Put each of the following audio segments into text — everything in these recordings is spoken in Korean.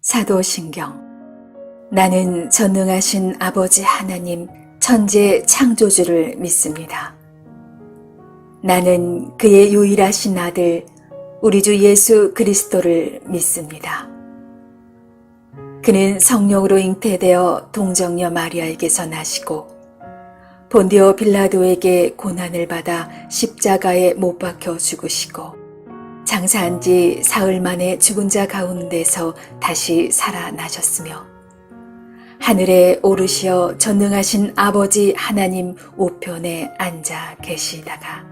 사도신경. 나는 전능하신 아버지 하나님 천재 창조주를 믿습니다. 나는 그의 유일하신 아들 우리 주 예수 그리스도를 믿습니다. 그는 성령으로 잉태되어 동정녀 마리아에게서 나시고 본디오 빌라도에게 고난을 받아 십자가에 못 박혀 죽으시고 장사한 지 사흘 만에 죽은 자 가운데서 다시 살아나셨으며 하늘에 오르시어 전능하신 아버지 하나님 우편에 앉아 계시다가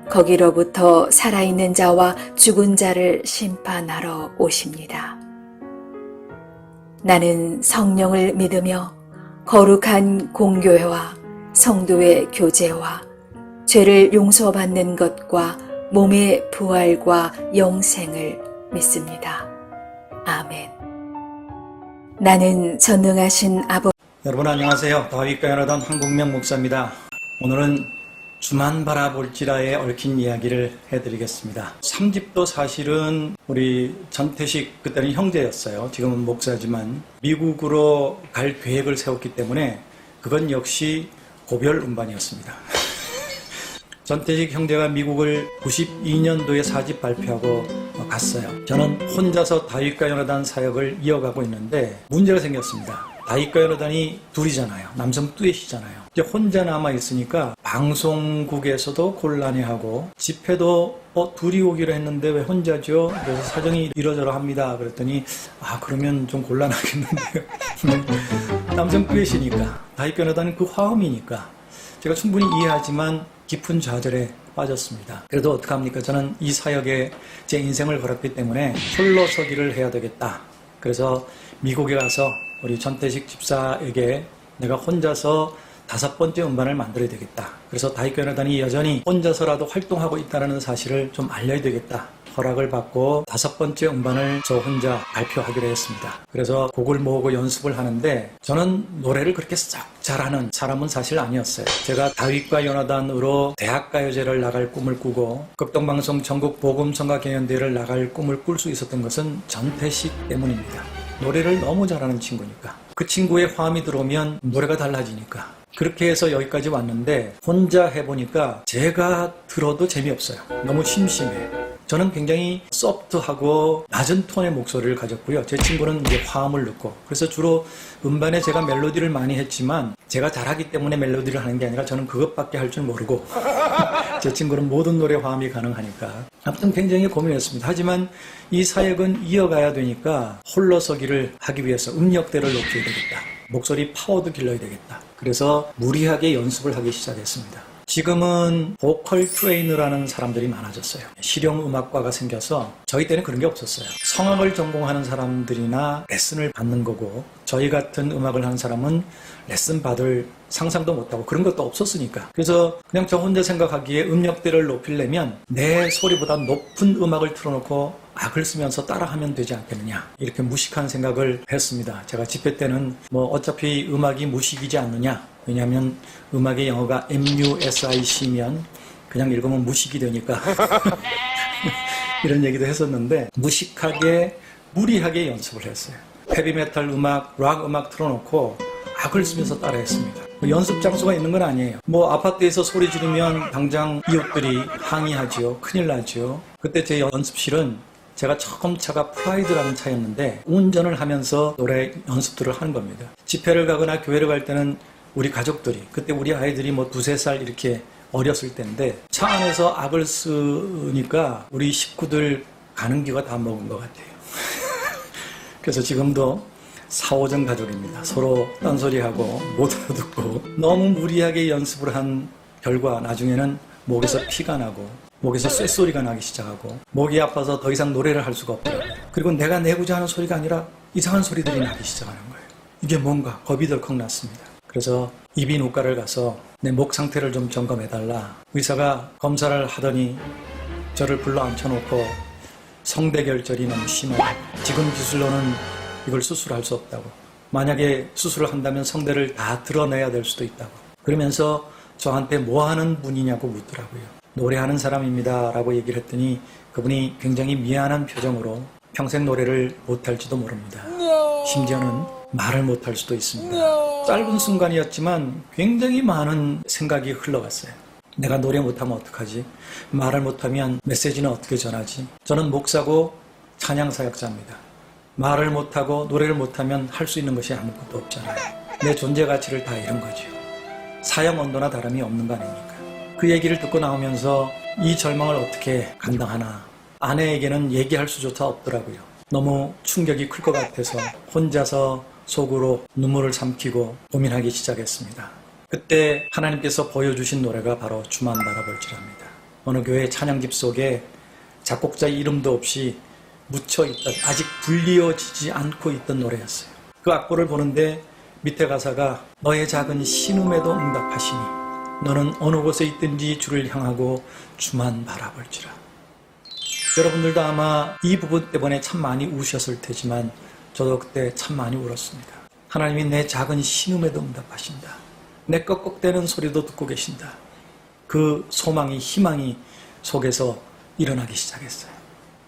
거기로부터 살아있는 자와 죽은 자를 심판하러 오십니다. 나는 성령을 믿으며 거룩한 공교회와 성도의 교제와 죄를 용서받는 것과 몸의 부활과 영생을 믿습니다. 아멘. 나는 전능하신 아버지. 여러분 안녕하세요. 다윗과 연하단 한국명 목사입니다. 오늘은 주만 바라볼지라에 얽힌 이야기를 해드리겠습니다. 3집도 사실은 우리 전태식, 그때는 형제였어요. 지금은 목사지만 미국으로 갈 계획을 세웠기 때문에 그건 역시 고별 운반이었습니다. 전태식 형제가 미국을 92년도에 4집 발표하고 갔어요. 저는 혼자서 다윗과 연하단 사역을 이어가고 있는데 문제가 생겼습니다. 다윗과 연하단이 둘이잖아요. 남성 듀엣이잖아요. 이제 혼자 남아있으니까 방송국에서도 곤란해하고 집회도 둘이 오기로 했는데 왜 혼자죠? 그래서 사정이 이러저러 합니다. 그랬더니 그러면 좀 곤란하겠는데요. 남성 듀엣이니까 다윗과 연하단은 그 화음이니까 제가 충분히 이해하지만 깊은 좌절에 빠졌습니다. 그래도 어떡합니까? 저는 이 사역에 제 인생을 걸었기 때문에 홀로 서기를 해야 되겠다. 그래서 미국에 가서 우리 전태식 집사에게 내가 혼자서 5번째 음반을 만들어야 되겠다. 그래서 다윗과 연하단이 여전히 혼자서라도 활동하고 있다는 사실을 좀 알려야 되겠다. 허락을 받고 5번째 음반을 저 혼자 발표하기로 했습니다. 그래서 곡을 모으고 연습을 하는데 저는 노래를 그렇게 싹 잘하는 사람은 사실 아니었어요. 제가 다윗과 연하단으로 대학가요제를 나갈 꿈을 꾸고 극동방송 전국 복음성가경연대회를 나갈 꿈을 꿀 수 있었던 것은 전태식 때문입니다. 노래를 너무 잘하는 친구니까. 그 친구의 화음이 들어오면 노래가 달라지니까. 그렇게 해서 여기까지 왔는데 혼자 해보니까 제가 들어도 재미없어요. 너무 심심해. 저는 굉장히 소프트하고 낮은 톤의 목소리를 가졌고요. 제 친구는 이제 화음을 넣고. 그래서 주로 음반에 제가 멜로디를 많이 했지만 제가 잘하기 때문에 멜로디를 하는 게 아니라 저는 그것밖에 할 줄 모르고 제 친구는 모든 노래 화음이 가능하니까. 아무튼 굉장히 고민했습니다. 하지만 이 사역은 이어가야 되니까 홀로서기를 하기 위해서 음역대를 높여야 되겠다. 목소리 파워도 길러야 되겠다. 그래서 무리하게 연습을 하기 시작했습니다. 지금은 보컬 트레이너라는 사람들이 많아졌어요. 실용음악과가 생겨서 저희 때는 그런 게 없었어요. 성악을 전공하는 사람들이나 레슨을 받는 거고 저희 같은 음악을 하는 사람은 레슨 받을 상상도 못하고 그런 것도 없었으니까. 그래서 그냥 저 혼자 생각하기에 음역대를 높이려면 내 소리보다 높은 음악을 틀어놓고 악을 쓰면서 따라하면 되지 않겠느냐, 이렇게 무식한 생각을 했습니다. 제가 집회 때는 어차피 음악이 무식이지 않느냐, 왜냐하면 음악의 영어가 MUSIC면 그냥 읽으면 무식이 되니까 이런 얘기도 했었는데 무식하게 무리하게 연습을 했어요. 헤비메탈 음악, 락 음악 틀어놓고 악을 쓰면서 따라했습니다. 연습 장소가 있는 건 아니에요. 아파트에서 소리 지르면 당장 이웃들이 항의하죠. 큰일 나죠. 그때 제 연습실은 제가 처음 차가 프라이드라는 차였는데 운전을 하면서 노래 연습들을 하는 겁니다. 집회를 가거나 교회를 갈 때는 우리 가족들이, 그때 우리 아이들이 뭐 두세 살 이렇게 어렸을 때인데 차 안에서 악을 쓰니까 우리 식구들 가는 기가 다 먹은 것 같아요. 그래서 지금도 4, 5জন 가족입니다. 서로 딴소리하고 못 알아듣고 너무 무리하게 연습을 한 결과 나중에는 목에서 피가 나고 목에서 쇳소리가 나기 시작하고 목이 아파서 더 이상 노래를 할 수가 없더라고요. 그리고 내가 내고자 하는 소리가 아니라 이상한 소리들이 나기 시작하는 거예요. 이게 뭔가 겁이 덜컥 났습니다. 그래서 이비인후과를 가서 내 목 상태를 좀 점검해달라. 의사가 검사를 하더니 저를 불러 앉혀놓고 성대결절이 너무 심하고 지금 기술로는 이걸 수술할 수 없다고. 만약에 수술을 한다면 성대를 다 드러내야 될 수도 있다고. 그러면서 저한테 뭐 하는 분이냐고 묻더라고요. 노래하는 사람입니다 라고 얘기를 했더니 그분이 굉장히 미안한 표정으로 평생 노래를 못할지도 모릅니다. 심지어는 말을 못할 수도 있습니다. 짧은 순간이었지만 굉장히 많은 생각이 흘러갔어요. 내가 노래 못하면 어떡하지? 말을 못하면 메시지는 어떻게 전하지? 저는 목사고 찬양사역자입니다. 말을 못하고 노래를 못하면 할 수 있는 것이 아무것도 없잖아요. 내 존재 가치를 다 잃은 거죠. 사형 언도나 다름이 없는 거 아닙니까? 그 얘기를 듣고 나오면서 이 절망을 어떻게 감당하나. 아내에게는 얘기할 수조차 없더라고요. 너무 충격이 클 것 같아서 혼자서 속으로 눈물을 삼키고 고민하기 시작했습니다. 그때 하나님께서 보여주신 노래가 바로 주만 바라볼지라입니다. 어느 교회 찬양집 속에 작곡자 이름도 없이 묻혀있던, 아직 불리어지지 않고 있던 노래였어요. 그 악보를 보는데 밑에 가사가 너의 작은 신음에도 응답하시니 너는 어느 곳에 있든지 주를 향하고 주만 바라볼지라. 여러분들도 아마 이 부분 때문에 참 많이 우셨을 테지만 저도 그때 참 많이 울었습니다. 하나님이 내 작은 신음에도 응답하신다. 내 꺽꺽대는 소리도 듣고 계신다. 그 소망이, 희망이 속에서 일어나기 시작했어요.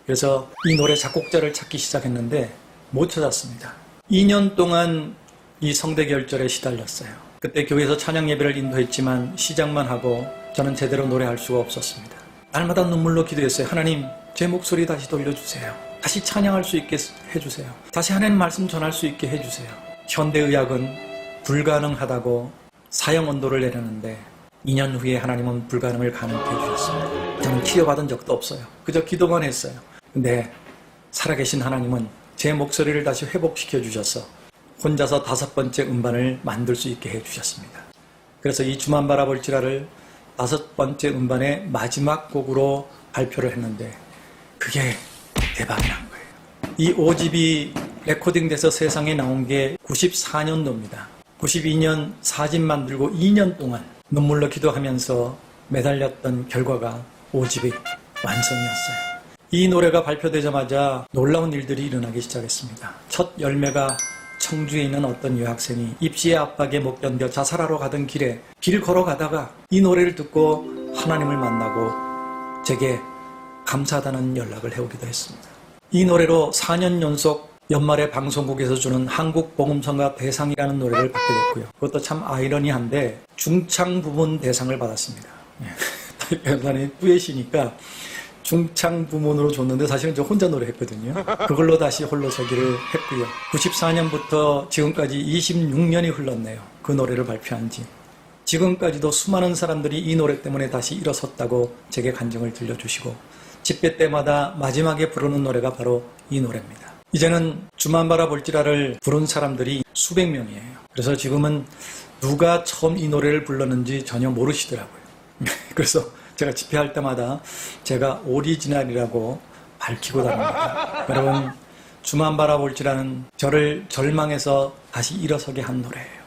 그래서 이 노래 작곡자를 찾기 시작했는데 못 찾았습니다. 2년 동안 이 성대결절에 시달렸어요. 그때 교회에서 찬양 예배를 인도했지만 시작만 하고 저는 제대로 노래할 수가 없었습니다. 날마다 눈물로 기도했어요. 하나님, 제 목소리 다시 돌려주세요. 다시 찬양할 수 있게 해주세요. 다시 하나님 말씀 전할 수 있게 해주세요. 현대의학은 불가능하다고 사형 언도를 내렸는데 2년 후에 하나님은 불가능을 가능케 해주셨습니다. 저는 치료받은 적도 없어요. 그저 기도만 했어요. 근데 살아계신 하나님은 제 목소리를 다시 회복시켜 주셔서 혼자서 5번째 음반을 만들 수 있게 해주셨습니다. 그래서 이 주만 바라볼지라를 5번째 음반의 마지막 곡으로 발표를 했는데 그게 대박이 난 거예요. 이 5집이 레코딩돼서 세상에 나온 게 94년도입니다. 92년 4집 만들고 2년 동안 눈물로 기도하면서 매달렸던 결과가 5집의 완성이었어요. 이 노래가 발표되자마자 놀라운 일들이 일어나기 시작했습니다. 첫 열매가 청주에 있는 어떤 여학생이 입시의 압박에 못 견뎌 자살하러 가던 길에 길 걸어가다가 이 노래를 듣고 하나님을 만나고 제게 감사하다는 연락을 해오기도 했습니다. 이 노래로 4년 연속 연말에 방송국에서 주는 한국복음성가 대상이라는 노래를 받게 됐고요. 그것도 참 아이러니한데 중창 부문 대상을 받았습니다. 다윗 듀엣이니까 중창 부문으로 줬는데 사실은 저 혼자 노래했거든요. 그걸로 다시 홀로서기를 했고요. 94년부터 지금까지 26년이 흘렀네요. 그 노래를 발표한 지. 지금까지도 수많은 사람들이 이 노래 때문에 다시 일어섰다고 제게 간증을 들려주시고 집회 때마다 마지막에 부르는 노래가 바로 이 노래입니다. 이제는 주만 바라볼지라를 부른 사람들이 수백 명이에요. 그래서 지금은 누가 처음 이 노래를 불렀는지 전혀 모르시더라고요. 그래서 제가 집회할 때마다 제가 오리지널이라고 밝히고 다닙니다. 여러분, 주만 바라볼지라는 저를 절망에서 다시 일어서게 한 노래예요.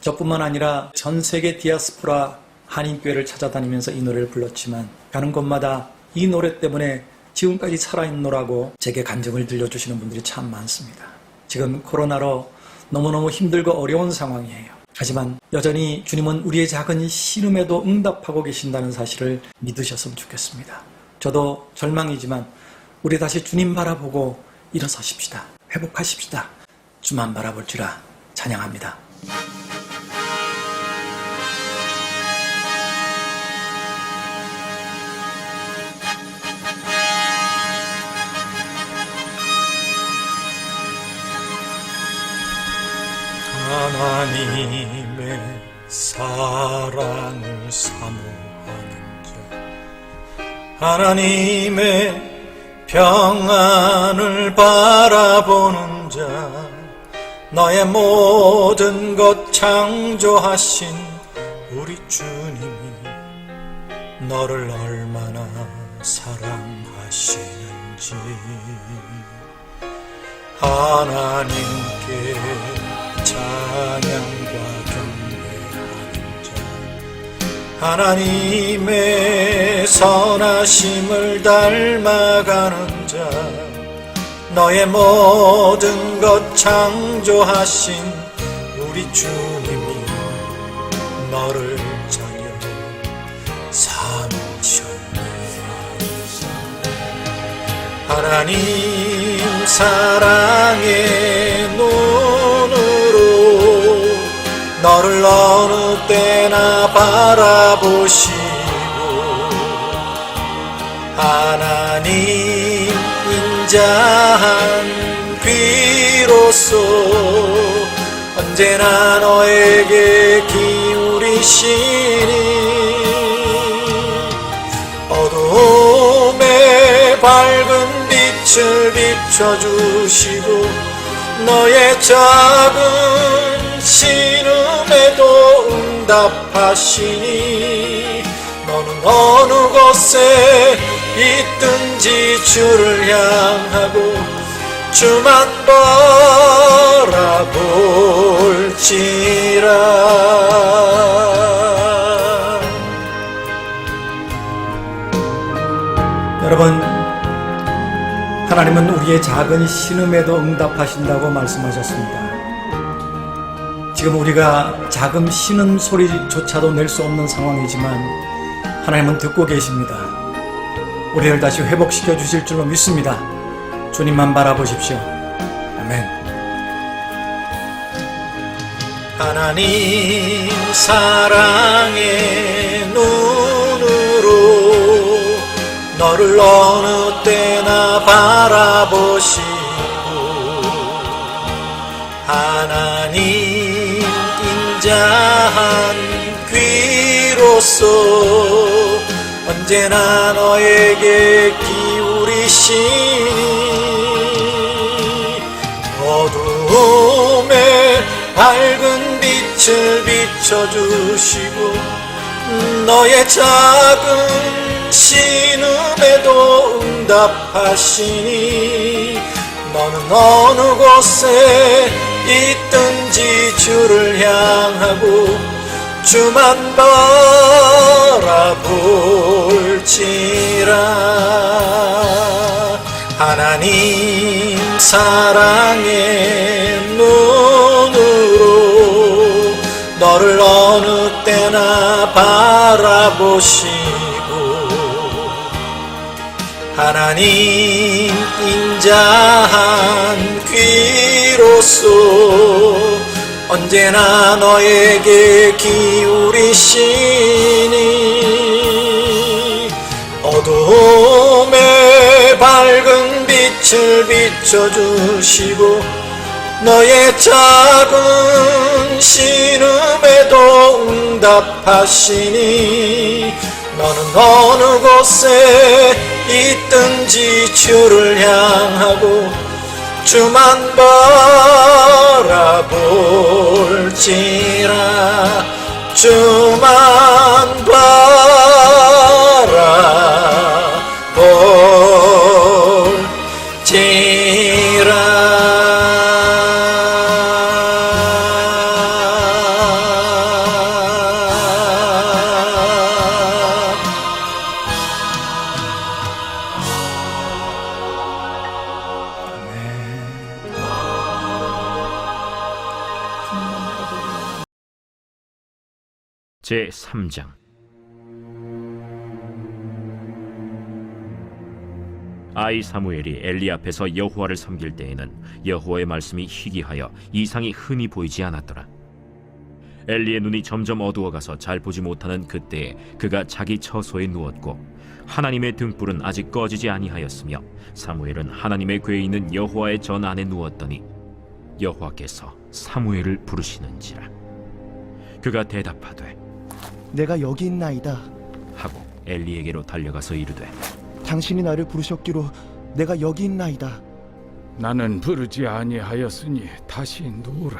저뿐만 아니라 전 세계 디아스포라 한인교회를 찾아다니면서 이 노래를 불렀지만 가는 곳마다 이 노래 때문에 지금까지 살아있노라고 제게 간증을 들려주시는 분들이 참 많습니다. 지금 코로나로 너무너무 힘들고 어려운 상황이에요. 하지만 여전히 주님은 우리의 작은 신음에도 응답하고 계신다는 사실을 믿으셨으면 좋겠습니다. 저도 절망이지만 우리 다시 주님 바라보고 일어서십시다. 회복하십시다. 주만 바라볼지라 찬양합니다. 하나님의 사랑을 사모하는 자, 하나님의 평안을 바라보는 자, 너의 모든 것 창조하신 우리 주님이 너를 얼마나 사랑하시는지 하나님께 찬양과 경배하는 자, 하나님의 선하심을 닮아가는 자, 너의 모든 것 창조하신 우리 주님이 너를 자녀 삼으셨네. 하나님 사랑의 눈으로 너를 어느 때나 바라보시고, 하나님 인자한 귀로서 언제나 너에게 기울이시니, 어둠에 밝은 빛을 비춰주시고 너의 작은 신음에도 응답하시니, 너는 어느 곳에 있든지 주를 향하고 주만 바라볼지라. 여러분, 하나님은 우리의 작은 신음에도 응답하신다고 말씀하셨습니다. 지금 우리가 작은 신음 소리조차도 낼 수 없는 상황이지만 하나님은 듣고 계십니다. 우리를 다시 회복시켜 주실 줄로 믿습니다. 주님만 바라보십시오. 아멘. 하나님 사랑의 눈으로 너를 어느 때나 바라보시고, 하나님 인자한 귀로서 언제나 너에게 기울이시니, 어둠에 밝은 빛을 비춰주시고 너의 작은 신음에도 응답하시니, 너는 어느 곳에 있든지 주를 향하고 주만 바라볼지라. 하나님 사랑의 눈으로 너를 어느 때나 바라보시고, 하나님 인자한 귀로서 언제나 너에게 기울이시니, 어둠에 밝은 빛을 비춰주시고 너의 작은 신음에도 응답하시니, 너는 어느 곳에 있든지 주를 향하고 주만 바라볼지라. 주만 제3장. 아이 사무엘이 엘리 앞에서 여호와를 섬길 때에는 여호와의 말씀이 희귀하여 이상이 흔히 보이지 않았더라. 엘리의 눈이 점점 어두워가서 잘 보지 못하는 그때에 그가 자기 처소에 누웠고 하나님의 등불은 아직 꺼지지 아니하였으며 사무엘은 하나님의 궤에 있는 여호와의 전 안에 누웠더니 여호와께서 사무엘을 부르시는지라. 그가 대답하되 내가 여기 있나이다. 하고 엘리에게로 달려가서 이르되 당신이 나를 부르셨기로 내가 여기 있나이다. 나는 부르지 아니하였으니 다시 누우라.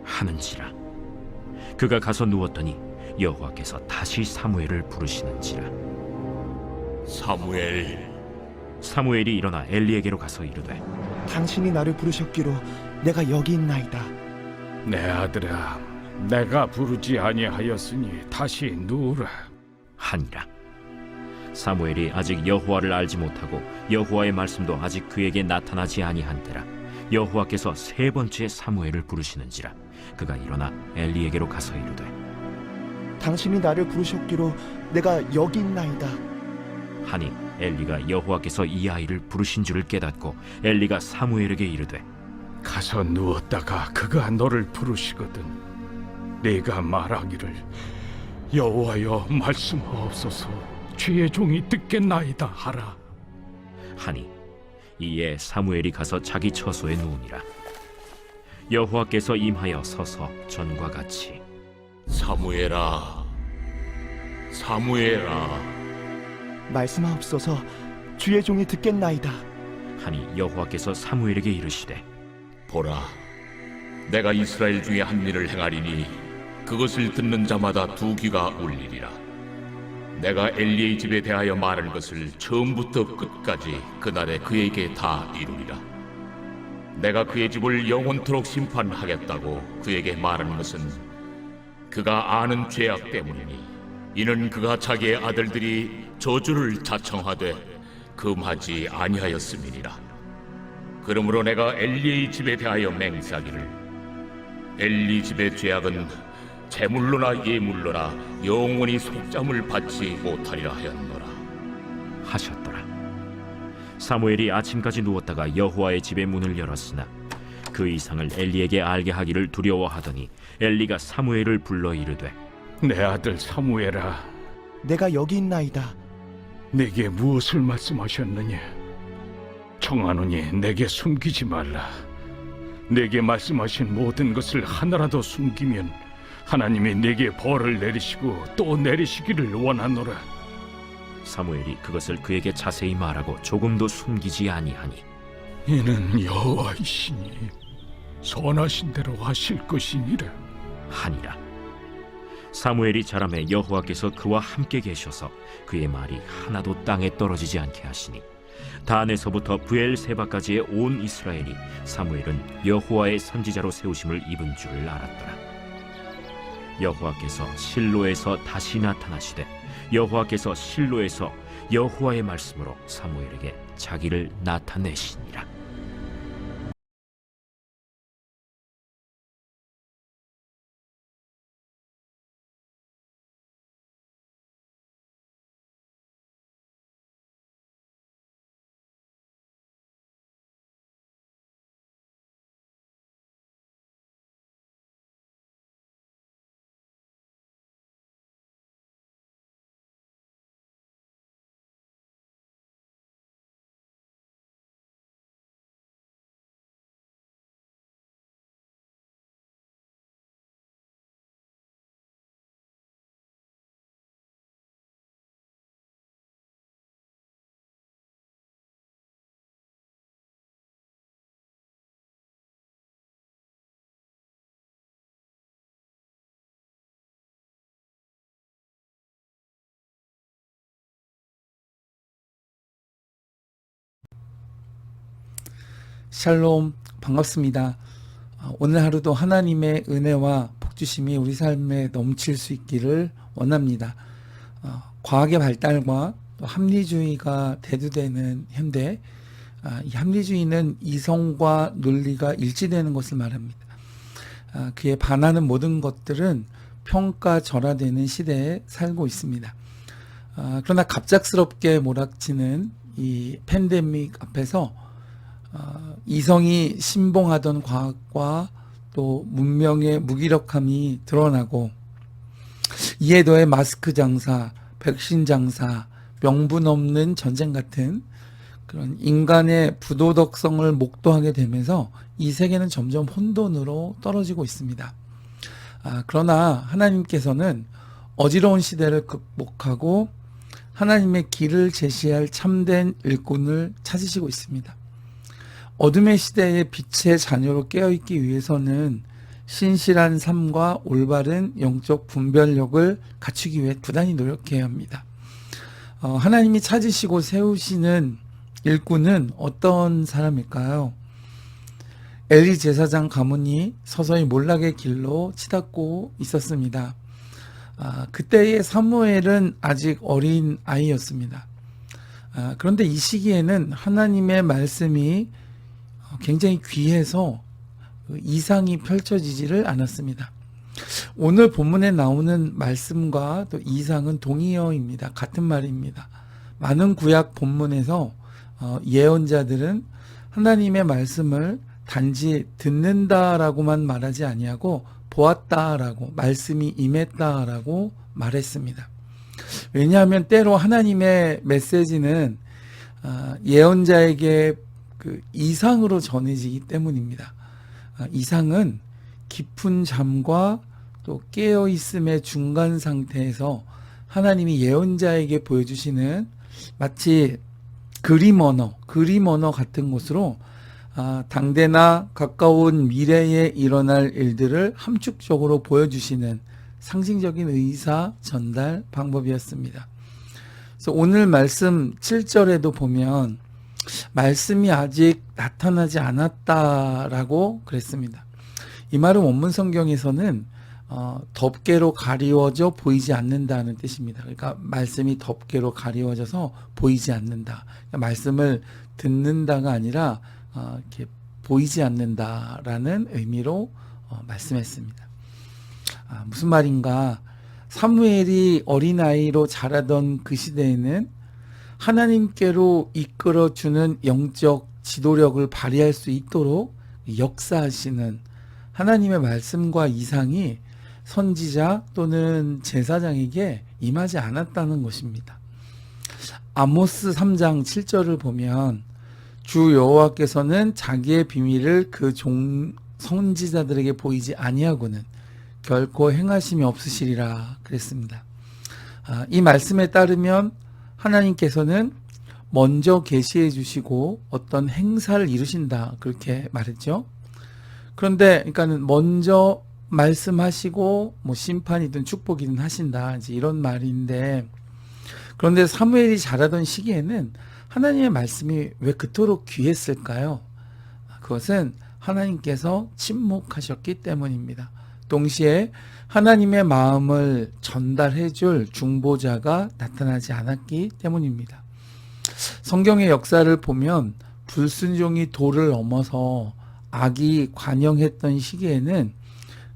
하는지라. 그가 가서 누웠더니 여호와께서 다시 사무엘을 부르시는지라. 사무엘. 사무엘이 일어나 엘리에게로 가서 이르되 당신이 나를 부르셨기로 내가 여기 있나이다. 내 아들아, 내가 부르지 아니하였으니 다시 누우라. 하니라. 사무엘이 아직 여호와를 알지 못하고 여호와의 말씀도 아직 그에게 나타나지 아니한때라 여호와께서 세 번째 사무엘을 부르시는지라. 그가 일어나 엘리에게로 가서 이르되 당신이 나를 부르셨기로 내가 여기 있나이다. 하니 엘리가 여호와께서 이 아이를 부르신 줄을 깨닫고 엘리가 사무엘에게 이르되 가서 누웠다가 그가 너를 부르시거든 네가 말하기를 여호와여 말씀하옵소서 주의 종이 듣겠나이다 하라. 하니 이에 사무엘이 가서 자기 처소에 누우니라. 여호와께서 임하여 서서 전과 같이 사무엘아. 사무엘아. 말씀하옵소서 주의 종이 듣겠나이다. 하니 여호와께서 사무엘에게 이르시되 보라, 내가 이스라엘 중에 한 일을 행하리니 그것을 듣는 자마다 두 귀가 울리리라. 내가 엘리의 집에 대하여 말한 것을 처음부터 끝까지 그날에 그에게 다 이루리라. 내가 그의 집을 영원토록 심판하겠다고 그에게 말한 것은 그가 아는 죄악 때문이니 이는 그가 자기의 아들들이 저주를 자청하되 금하지 아니하였음이니라. 그러므로 내가 엘리의 집에 대하여 맹세하기를 엘리 집의 죄악은 제물로나 예물로나 영원히 속잠을 받지 못하리라 하였노라. 하셨더라. 사무엘이 아침까지 누웠다가 여호와의 집의 문을 열었으나 그 이상을 엘리에게 알게 하기를 두려워하더니 엘리가 사무엘을 불러 이르되 내 아들 사무엘아, 내가 여기 있나이다. 내게 무엇을 말씀하셨느냐? 청하노니 내게 숨기지 말라. 내게 말씀하신 모든 것을 하나라도 숨기면 하나님이 내게 벌을 내리시고 또 내리시기를 원하노라. 사무엘이 그것을 그에게 자세히 말하고 조금도 숨기지 아니하니 이는 여호와이시니 선하신 대로 하실 것이니라. 하니라. 사무엘이 자라매 여호와께서 그와 함께 계셔서 그의 말이 하나도 땅에 떨어지지 않게 하시니 단에서부터 브엘세바까지의 온 이스라엘이 사무엘은 여호와의 선지자로 세우심을 입은 줄을 알았더라. 여호와께서 실로에서 다시 나타나시되 여호와께서 실로에서 여호와의 말씀으로 사무엘에게 자기를 나타내시니라. 샬롬, 반갑습니다. 오늘 하루도 하나님의 은혜와 복주심이 우리 삶에 넘칠 수 있기를 원합니다. 과학의 발달과 또 합리주의가 대두되는 현대, 이 합리주의는 이성과 논리가 일치되는 것을 말합니다. 그에 반하는 모든 것들은 평가절하되는 시대에 살고 있습니다. 그러나 갑작스럽게 몰아치는 이 팬데믹 앞에서 이성이 신봉하던 과학과 또 문명의 무기력함이 드러나고 이에 더해 마스크 장사, 백신 장사, 명분 없는 전쟁 같은 그런 인간의 부도덕성을 목도하게 되면서 이 세계는 점점 혼돈으로 떨어지고 있습니다. 그러나 하나님께서는 어지러운 시대를 극복하고 하나님의 길을 제시할 참된 일꾼을 찾으시고 있습니다. 어둠의 시대에 빛의 자녀로 깨어있기 위해서는 신실한 삶과 올바른 영적 분별력을 갖추기 위해 부단히 노력해야 합니다. 하나님이 찾으시고 세우시는 일꾼은 어떤 사람일까요? 엘리 제사장 가문이 서서히 몰락의 길로 치닫고 있었습니다. 그때의 사무엘은 아직 어린 아이였습니다. 그런데 이 시기에는 하나님의 말씀이 굉장히 귀해서 이상이 펼쳐지지를 않았습니다. 오늘 본문에 나오는 말씀과 또 이상은 동의어입니다. 같은 말입니다. 많은 구약 본문에서 예언자들은 하나님의 말씀을 단지 듣는다라고만 말하지 아니하고 보았다라고, 말씀이 임했다라고 말했습니다. 왜냐하면 때로 하나님의 메시지는 예언자에게 그 이상으로 전해지기 때문입니다. 이상은 깊은 잠과 또 깨어있음의 중간 상태에서 하나님이 예언자에게 보여주시는 마치 그림 언어 같은 것으로 당대나 가까운 미래에 일어날 일들을 함축적으로 보여주시는 상징적인 의사 전달 방법이었습니다. 그래서 오늘 말씀 7절에도 보면 말씀이 아직 나타나지 않았다라고 그랬습니다. 이 말은 원문 성경에서는 덮개로 가리워져 보이지 않는다는 뜻입니다. 그러니까 말씀이 덮개로 가리워져서 보이지 않는다. 그러니까 말씀을 듣는다가 아니라 이렇게 보이지 않는다라는 의미로 말씀했습니다. 무슨 말인가? 사무엘이 어린아이로 자라던 그 시대에는 하나님께로 이끌어주는 영적 지도력을 발휘할 수 있도록 역사하시는 하나님의 말씀과 이상이 선지자 또는 제사장에게 임하지 않았다는 것입니다. 아모스 3장 7절을 보면 주 여호와께서는 자기의 비밀을 그 종 선지자들에게 보이지 아니하고는 결코 행하심이 없으시리라 그랬습니다. 이 말씀에 따르면 하나님께서는 먼저 계시해 주시고 어떤 행사를 이루신다 그렇게 말했죠. 그런데 그러니까는 먼저 말씀하시고 뭐 심판이든 축복이든 하신다 이제 이런 말인데, 그런데 사무엘이 자라던 시기에는 하나님의 말씀이 왜 그토록 귀했을까요? 그것은 하나님께서 침묵하셨기 때문입니다. 동시에 하나님의 마음을 전달해 줄 중보자가 나타나지 않았기 때문입니다. 성경의 역사를 보면 불순종이 도를 넘어서 악이 관영했던 시기에는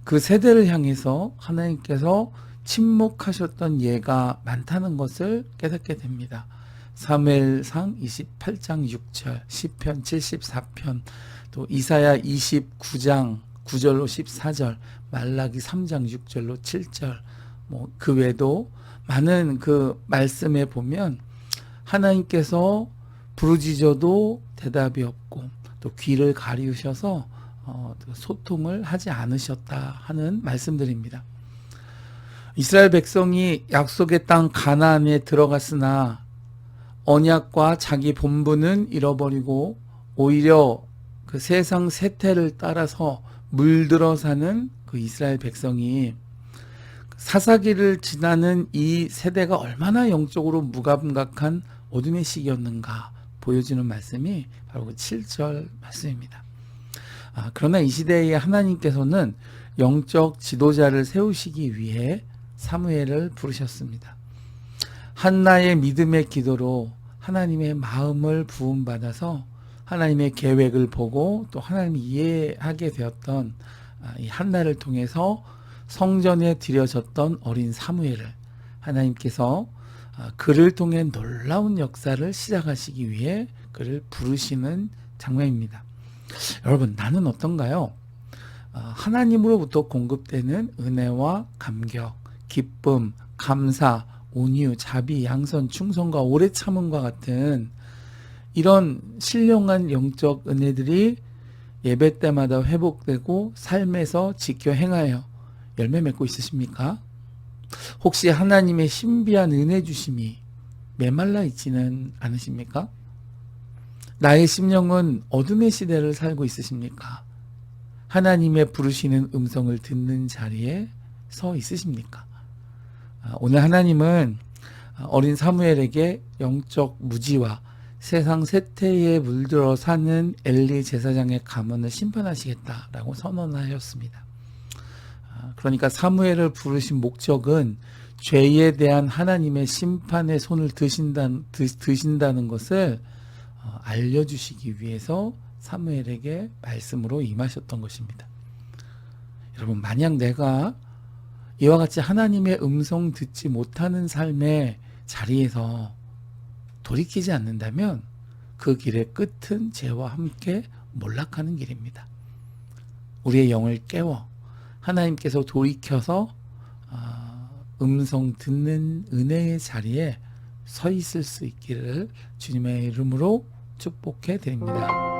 그 세대를 향해서 하나님께서 침묵하셨던 예가 많다는 것을 깨닫게 됩니다. 사무엘상 28장 6절, 시편 74편, 또 이사야 29장 9절로 14절, 말라기 3장 6절로 7절, 그 외에도 많은 그 말씀에 보면 하나님께서 부르짖어도 대답이 없고 또 귀를 가리우셔서 소통을 하지 않으셨다 하는 말씀들입니다. 이스라엘 백성이 약속의 땅 가나안에 들어갔으나 언약과 자기 본분은 잃어버리고 오히려 그 세상 세태를 따라서 물들어 사는 그 이스라엘 백성이 사사기를 지나는 이 세대가 얼마나 영적으로 무감각한 어둠의 시기였는가 보여주는 말씀이 바로 그 7절 말씀입니다. 그러나 이 시대에 하나님께서는 영적 지도자를 세우시기 위해 사무엘을 부르셨습니다. 한나의 믿음의 기도로 하나님의 마음을 부음받아서 하나님의 계획을 보고 또 하나님이 이해하게 되었던 이 한나를 통해서 성전에 드려졌던 어린 사무엘을 하나님께서 그를 통해 놀라운 역사를 시작하시기 위해 그를 부르시는 장면입니다. 여러분, 나는 어떤가요? 하나님으로부터 공급되는 은혜와 감격, 기쁨, 감사, 온유, 자비, 양선, 충성과 오래 참음과 같은 이런 신령한 영적 은혜들이 예배 때마다 회복되고 삶에서 지켜 행하여 열매 맺고 있으십니까? 혹시 하나님의 신비한 은혜 주심이 메말라 있지는 않으십니까? 나의 심령은 어둠의 시대를 살고 있으십니까? 하나님의 부르시는 음성을 듣는 자리에 서 있으십니까? 오늘 하나님은 어린 사무엘에게 영적 무지와 세상 세태에 물들어 사는 엘리 제사장의 가문을 심판하시겠다라고 선언하였습니다. 그러니까 사무엘을 부르신 목적은 죄에 대한 하나님의 심판의 손을 드신다는 것을 알려주시기 위해서 사무엘에게 말씀으로 임하셨던 것입니다. 여러분, 만약 내가 이와 같이 하나님의 음성 듣지 못하는 삶의 자리에서 돌이키지 않는다면 그 길의 끝은 죄와 함께 몰락하는 길입니다. 우리의 영을 깨워 하나님께서 돌이켜서 음성 듣는 은혜의 자리에 서 있을 수 있기를 주님의 이름으로 축복해 드립니다.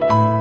것이다.